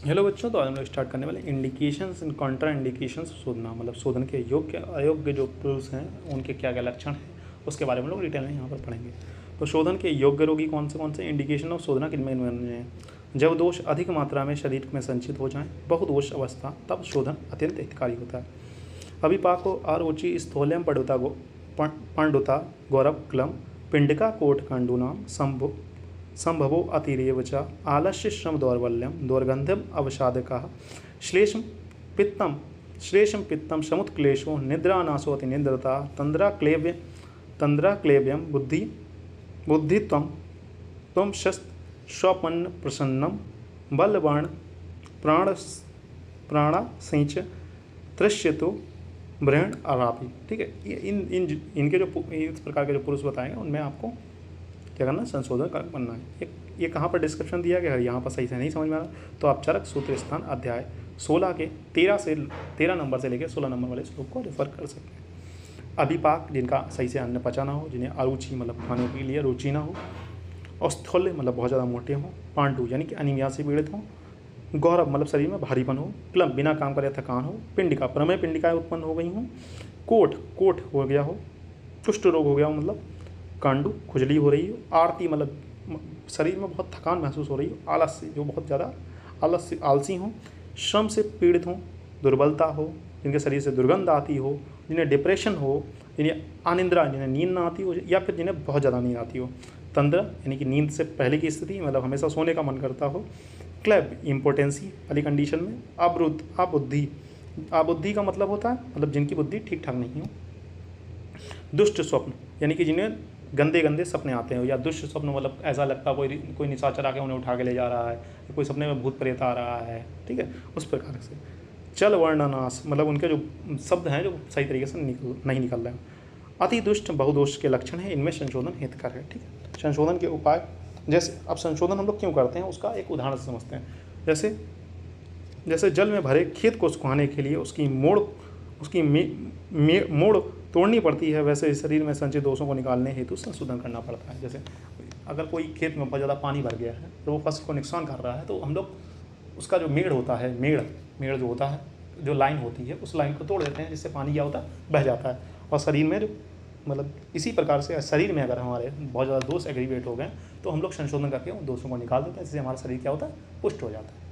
Hello बच्चों, तो आज हम लोग स्टार्ट करने वाले इंडिकेशंस एंड कॉन्ट्रा इंडिकेशंस शोधना, मतलब शोधन के योग्य अयोग्य जो पुरुष हैं उनके क्या क्या लक्षण हैं उसके बारे में लोग डिटेल में यहाँ पर पढ़ेंगे। तो शोधन के योग्य रोगी कौन से इंडिकेशन ऑफ शोधना किनमें हैं? जब दोष अधिक मात्रा में शरीर में संचित हो जाएं, बहुदोष अवस्था, तब शोधन अत्यंत हितकारी होता है। अभिपाको आरोचि स्थौल्यम पांडुता गौरव क्लम पिंडिका कोट कांडूनाम संभवो अतिरेव च आलस्य श्रम दौर्बल्यम दौर्गंध्यम अवसादकः श्लेषम पित्तम समुत्क्लेशो निद्रानाशो अतिनिद्रता तंद्राक्लेव्यम बुद्धित्वं त्वं स्वपन्न प्रसन्नम बलवाण प्राणसंच तृष्यतो ब्रहण आरापी। ठीक है, इनके जो इस प्रकार के जो पुरुष बताएंगे उनमें आपको क्या करना, संशोधन करना है। ये कहाँ पर डिस्क्रिप्शन दिया गया है, यहाँ पर सही से नहीं समझ में आ रहा तो आप चरक सूत्र स्थान अध्याय 16 के 13 नंबर से लेकर 16 नंबर वाले श्लोक को रेफर कर सकते हैं। अभिपाक, जिनका सही से अन्न पचा ना हो, जिन्हें अरुचि मतलब खाने के लिए रुचि ना हो, और स्थौल्य मतलब बहुत ज़्यादा मोटे हों, पांडु यानी कि अनीमिया से पीड़ित हों, गौरव मतलब शरीर में भारीपन हो, क्लम बिना काम करे थकान हो, पिंडिका प्रमेय पिंडिकाएँ उत्पन्न हो गई हों, कोट हो गया हो, कुष्ठ रोग हो गया हो मतलब कांडू खुजली हो रही हो, आरती मतलब शरीर में बहुत थकान महसूस हो रही हो, आलस्य जो बहुत ज़्यादा आलसी हों, श्रम से पीड़ित हों, दुर्बलता हो, जिनके शरीर से दुर्गंध आती हो, जिन्हें डिप्रेशन हो, जिन्हें अनिद्रा जिन्हें नींद ना आती हो, या फिर जिन्हें बहुत ज़्यादा नींद आती हो, तंद्र यानी कि नींद से पहले की स्थिति मतलब हमेशा सोने का मन करता हो, क्लब इम्पोर्टेंसी वाली कंडीशन में, आबुद्धि का मतलब होता है मतलब जिनकी बुद्धि ठीक ठाक नहीं हो, दुष्ट स्वप्न यानी कि जिन्हें गंदे सपने आते हैं, या दुष्ट स्वप्न मतलब ऐसा लगता है कोई निशाचर आके उन्हें उठा के ले जा रहा है, कोई सपने में भूत प्रेत आ रहा है। ठीक है, उस प्रकार से चल वर्णनाश मतलब उनके जो शब्द हैं जो सही तरीके से नहीं निकल रहे हैं। अति दुष्ट बहुदोष के लक्षण है, इनमें संशोधन हितकर है। ठीक है, संशोधन के उपाय, जैसे अब संशोधन हम लोग क्यों करते हैं उसका एक उदाहरण समझते हैं। जैसे जल में भरे खेत को सुखाने के लिए उसकी मोड़ तोड़नी पड़ती है, वैसे शरीर में संचित दोषों को निकालने हेतु संशोधन करना पड़ता है। जैसे अगर कोई खेत में बहुत ज़्यादा पानी भर गया है तो वो फसल को नुकसान कर रहा है, तो हम लोग उसका जो मेड़ होता है, मेड़ जो होता है, जो लाइन होती है, उस लाइन को तोड़ देते हैं, जिससे पानी क्या होता है, बह जाता है। और शरीर में मतलब इसी प्रकार से शरीर में अगर हमारे बहुत ज़्यादा दोष एग्रीवेट हो गए तो हम लोग संशोधन करके उन दोषों को निकाल देते हैं, जिससे हमारा शरीर क्या होता है, पुष्ट हो जाता है।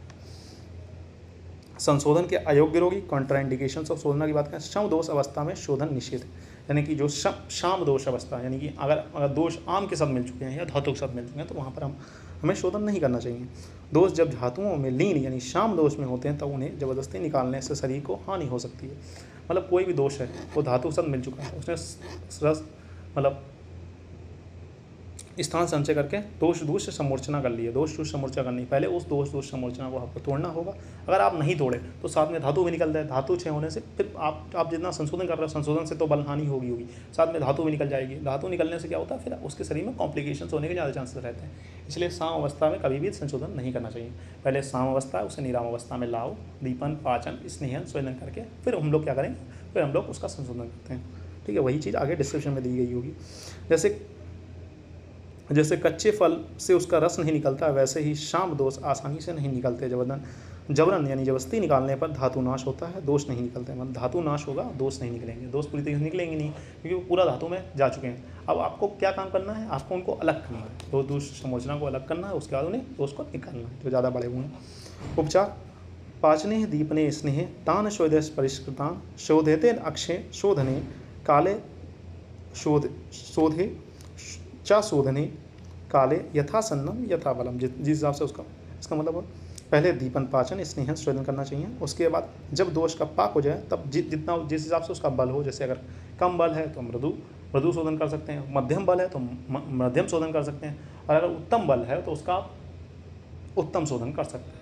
संशोधन के अयोग्य रोगी, कॉन्ट्रा इंडिकेशंस ऑफ शोधना की बात करें, शम दोष अवस्था में शोधन निषेध, यानी कि जो शाम दोष अवस्था यानी कि अगर दोष आम के साथ मिल चुके हैं या धातु के साथ मिल चुके हैं तो वहाँ पर हमें शोधन नहीं करना चाहिए। दोष जब धातुओं में लीन यानी शाम दोष में होते हैं तब उन्हें जबरदस्ती निकालने से शरीर को हानि हो सकती है। मतलब कोई भी दोष है वो धातु के साथ मिल चुका है, उसने रस मतलब स्थान संचय करके दोष समूर्चना कर लिए, दोष समूर्चना करनी, पहले उस दोष समूर्चना को आपको तोड़ना होगा। अगर आप नहीं तोड़े तो साथ में धातु भी निकल जाए, धातु क्षय होने से फिर आप जितना संशोधन कर रहे हो, संशोधन से तो बल हानि होगी, साथ में धातु भी निकल जाएगी। धातु निकलने से क्या होता है, फिर उसके शरीर में कॉम्प्लिकेशंस होने के ज़्यादा चांसेस रहते हैं। इसलिए साम अवस्था में कभी भी संशोधन नहीं करना चाहिए। पहले साम अवस्था है उसे निराम अवस्था में लाओ, दीपन पाचन स्नेहन स्वेदन करके फिर हम लोग क्या करेंगे, फिर हम लोग उसका संशोधन करते हैं। ठीक है, वही चीज़ आगे डिस्क्रिप्शन में दी गई होगी। जैसे कच्चे फल से उसका रस नहीं निकलता, वैसे ही शाम दोष आसानी से नहीं निकलते। जबरन यानी जबरदस्ती निकालने पर धातु नाश होता है, दोष नहीं निकलते। मतलब धातु नाश होगा, दोष नहीं निकलेंगे, दोष पूरी तरीके से निकलेंगे नहीं, क्योंकि वो पूरा धातु में जा चुके हैं। अब आपको क्या काम करना है, आपको उनको अलग करना है, तो दोष समोचना को अलग करना है, उसके बाद उन्हें दोष को निकालना है जो ज़्यादा बड़े हुए हैं। उपचार, पाचने दीपने स्नेह तान शोधेश परिष्कृतान शोधेते अक्षय शोधने काले शोधे चा शोधने काले यथासन्नम यथा बलम, जिस हिसाब से इसका मतलब पहले दीपन पाचन स्नेहन शोधन करना चाहिए। उसके बाद जब दोष का पाक हो जाए तब जिस हिसाब से उसका बल हो, जैसे अगर कम बल है तो मृदु शोधन कर सकते हैं, मध्यम बल है तो मध्यम शोधन कर सकते हैं, और अगर उत्तम बल है तो उसका उत्तम शोधन कर सकते हैं,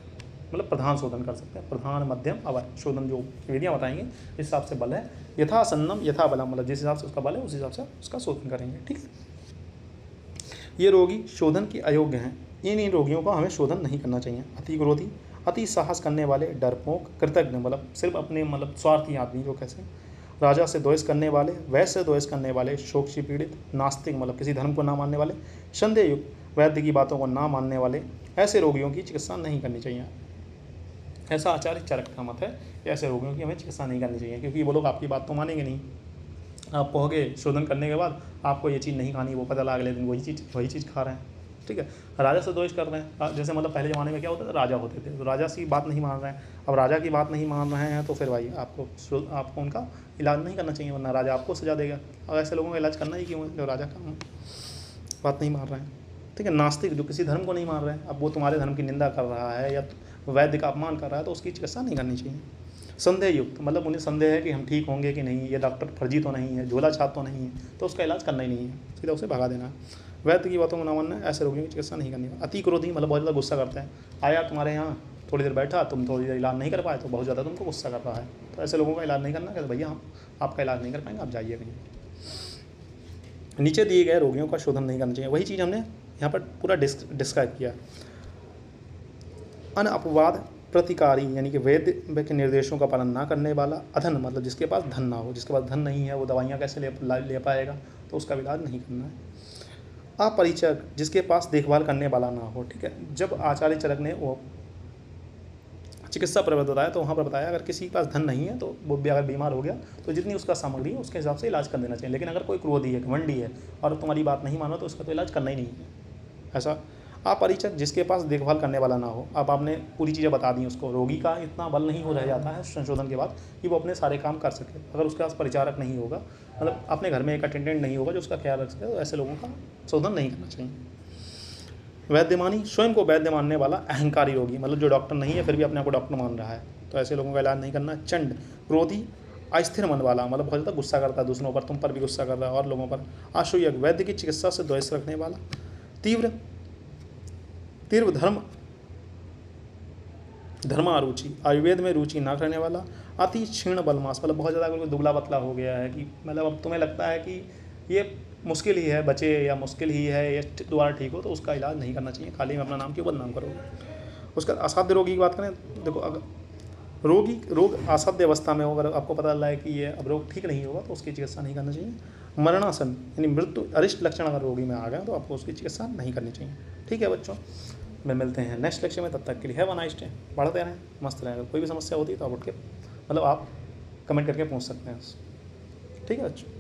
मतलब प्रधान शोधन कर सकते हैं। प्रधान मध्यम अवर शोधन जो विधियाँ बताएंगे जिस हिसाब से बल है, यथासन्नम यथा बलम मतलब जिस हिसाब से उसका बल है उस हिसाब से उसका शोधन करेंगे। ठीक है, ये रोगी शोधन के अयोग्य हैं, इन रोगियों को हमें शोधन नहीं करना चाहिए। अति क्रोधी, अति साहस करने वाले, डरपोक, कृतज्ञ मतलब सिर्फ अपने मतलब स्वार्थी आदमी जो कैसे, राजा से द्वेष करने वाले, वैश्य से द्वेष करने वाले, शोक से पीड़ित, नास्तिक मतलब किसी धर्म को ना मानने वाले, संदेह युक्त, वैद्य की बातों को ना मानने वाले, ऐसे रोगियों की चिकित्सा नहीं करनी चाहिए। ऐसा आचार्य चरक का मत है कि ऐसे रोगियों की हमें चिकित्सा नहीं करनी चाहिए, क्योंकि वो लोग आपकी बात तो मानेंगे नहीं। आप कहोगे शोधन करने के बाद आपको ये चीज़ नहीं खानी, वो पता लगा अगले दिन वही चीज़ खा रहे हैं, ठीक है। राजा से द्वेष कर रहे हैं, जैसे मतलब पहले ज़माने में क्या होता था, राजा होते थे, तो राजा की बात नहीं मान रहे हैं। अब राजा की बात नहीं मान रहे हैं तो फिर भाई आपको उनका इलाज नहीं करना चाहिए, वरना राजा आपको सजा देगा। और ऐसे लोगों का इलाज करना ही क्यों है जो राजा का बात नहीं मान रहे हैं, ठीक है। नास्तिक जो किसी धर्म को नहीं मान रहे हैं, अब वो तुम्हारे धर्म की निंदा कर रहा है या वैद्य का अपमान कर रहा है तो उसकी चिकित्सा नहीं करनी चाहिए। संदेह युक्त, मतलब उन्हें संदेह है कि हम ठीक होंगे कि नहीं, ये डॉक्टर फर्जी तो नहीं है, झोला छाप तो नहीं है, तो उसका इलाज करना ही नहीं है, सीधा उसे भगा देना है। वैद्य की बातों को ना मानना है, ऐसे रोगियों की चिकित्सा नहीं करनी है। अति क्रोधी, मतलब बहुत ज़्यादा गुस्सा करते हैं, आया तुम्हारे यहाँ थोड़ी देर बैठा, तुम थोड़ी देर इलाज नहीं कर पाए तो बहुत ज़्यादा तुमको गुस्सा कर रहा है, तो ऐसे लोगों का इलाज नहीं करना। कहते भैया हम आपका इलाज नहीं कर पाएंगे, आप जाइए कहीं। नीचे दिए गए रोगियों का शोधन नहीं करना चाहिए, वही चीज़ हमने यहाँ पर पूरा डिस्क्राइब किया। अन अपवाद प्रतिकारी, यानी कि वैद्य के निर्देशों का पालन ना करने वाला। अधन, मतलब जिसके पास धन ना हो, जिसके पास धन नहीं है वो दवाइयाँ कैसे ले पाएगा, तो उसका इलाज नहीं करना है। अपरिचक, जिसके पास देखभाल करने वाला ना हो, ठीक है। जब आचार्य चरक ने वो चिकित्सा प्रबंध बताया तो वहाँ पर बताया अगर किसी के पास धन नहीं है तो वो भी अगर बीमार हो गया तो जितनी उसका सामग्री है उसके हिसाब से इलाज कर देना चाहिए। लेकिन अगर कोई क्रोधी है, घमंडी है और तुम्हारी बात नहीं मानो तो उसका तो इलाज करना ही नहीं है, ऐसा। अपरिचक, जिसके पास देखभाल करने वाला ना हो। अब आपने पूरी चीज़ें बता दी उसको, रोगी का इतना बल नहीं हो रह जाता है संशोधन के बाद कि वो अपने सारे काम कर सके। अगर उसके पास परिचारक नहीं होगा, मतलब अपने घर में एक अटेंडेंट नहीं होगा जो उसका ख्याल रख सके, तो ऐसे लोगों का शोधन नहीं करना चाहिए। वैद्यमानी, स्वयं को वैद्य मानने वाला अहंकारी रोगी, मतलब जो डॉक्टर नहीं है फिर भी अपने आप को डॉक्टर मान रहा है, तो ऐसे लोगों का इलाज नहीं करना। चंड, क्रोधी अस्थिर मन वाला, मतलब बहुत ज़्यादा गुस्सा करता है दूसरों पर, तुम पर भी गुस्सा कर रहा है और लोगों पर। आशुयज्ञ, वैद्य की चिकित्सा से द्वेष रखने वाला। तीव्र धर्मारुचि, आयुर्वेद में रुचि ना करने वाला। अति क्षीण बलमास, मतलब बहुत ज़्यादा कोई दुबला पतला हो गया है कि मतलब अब तुम्हें लगता है कि ये मुश्किल ही है बचे या मुश्किल ही है ये दोबारा ठीक हो, तो उसका इलाज नहीं करना चाहिए। खाली में अपना नाम क्यों बदनाम करोगे। उसका असाध्य रोगी की बात करें, देखो अगर रोग असाध्य अवस्था में हो, अगर आपको पता चला है कि ये अब रोग ठीक नहीं होगा तो उसकी चिकित्सा नहीं करना चाहिए। मरणासन, यानी मृत्यु अरिष्ट लक्षण अगर रोगी में आ गए तो आपको उसकी चिकित्सा नहीं करनी चाहिए। ठीक है बच्चों, मैं मिलते हैं नेक्स्ट लेक्चर में, तब तक के लिए हैव अ नाइस डे। पढ़ते रहें, मस्त रहें। अगर कोई भी समस्या होती है तो आप उठ के मतलब आप कमेंट करके पूछ सकते हैं, ठीक है बच्चों।